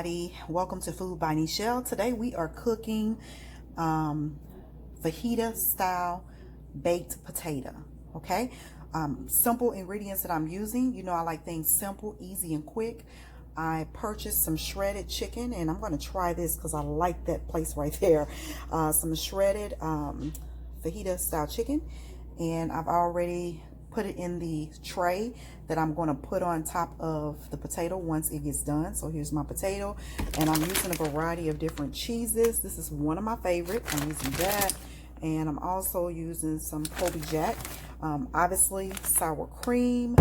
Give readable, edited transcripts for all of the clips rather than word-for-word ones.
everybody. Welcome to Food by Nichelle. Today we are cooking fajita style baked potato. Okay, simple ingredients that I'm using. You know, I like things simple, easy, and quick. I purchased some shredded chicken, and I'm going to try this because I like that place right there. Some shredded fajita style chicken, and I've already put it in the tray that I'm going to put on top of the potato once it gets done. So here's my potato, and I'm using a variety of different cheeses. This is one of my favorites. I'm using that, and I'm also using some Colby Jack, obviously sour cream,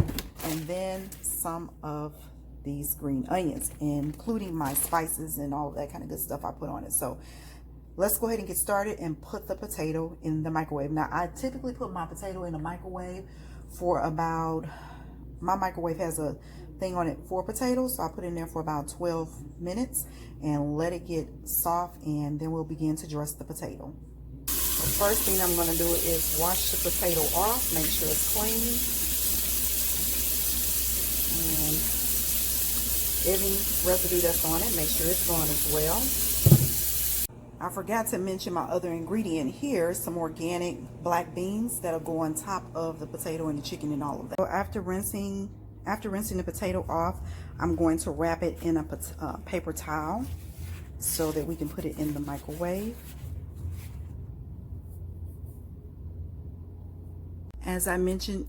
and then some of these green onions, including my spices and all of that kind of good stuff I put on it. So let's go ahead and get started and put the potato in the microwave. Now, I typically put my potato in the microwave for about, my microwave has a thing on it for potatoes, so I put it in there for about 12 minutes and let it get soft, and then we'll begin to dress the potato. The first thing I'm going to do is wash the potato off, make sure it's clean, and any residue that's on it, make sure it's gone as well. I forgot to mention my other ingredient here, some organic black beans that'll go on top of the potato and the chicken and all of that. So after rinsing the potato off, I'm going to wrap it in a paper towel so that we can put it in the microwave. As I mentioned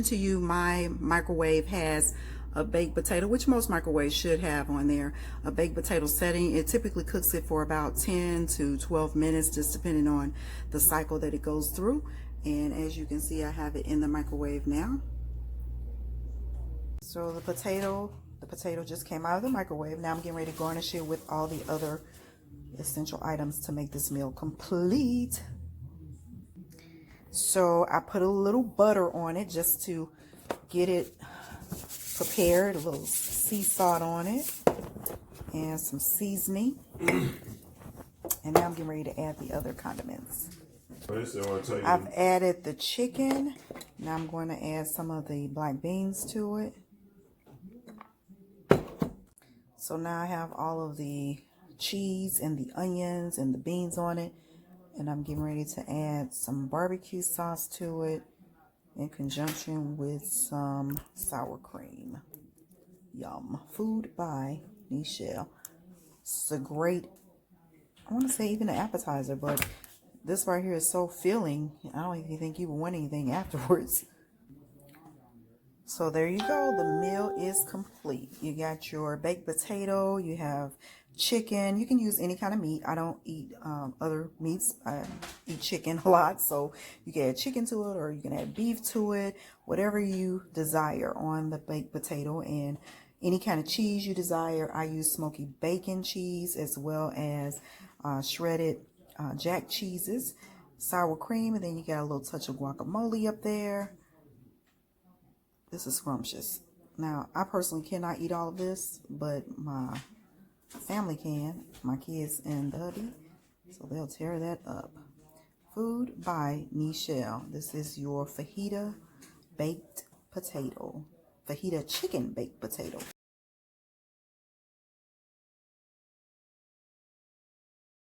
to you, my microwave has a baked potato, which most microwaves should have on there, a baked potato setting. It typically cooks it for about 10 to 12 minutes, just depending on the cycle that it goes through. And as you can see, I have it in the microwave now. So the potato just came out of the microwave. Now I'm getting ready to garnish it with all the other essential items to make this meal complete. So I put a little butter on it just to get it prepared, a little sea salt on it, and some seasoning. And now I'm getting ready to add the other condiments. I've added the chicken. Now I'm going to add some of the black beans to it. So now I have all of the cheese and the onions and the beans on it. And I'm getting ready to add some barbecue sauce to it in conjunction with some sour cream. Yum. Food by Nichelle. It's a great, I want to say even an appetizer, but this right here is so filling, I don't even think you will want anything afterwards. So there you go. The meal is complete. You got your baked potato, you have chicken. You can use any kind of meat. I don't eat other meats. I eat chicken a lot, so you can add chicken to it, or you can add beef to it, whatever you desire on the baked potato, and any kind of cheese you desire. I use smoky bacon cheese as well as shredded jack cheeses, sour cream, and then you got a little touch of guacamole up there. This is scrumptious. Now, I personally cannot eat all of this, but my family can, my kids and the hubby, so they'll tear that up. Food by Nichelle. This is your fajita baked potato, fajita chicken baked potato.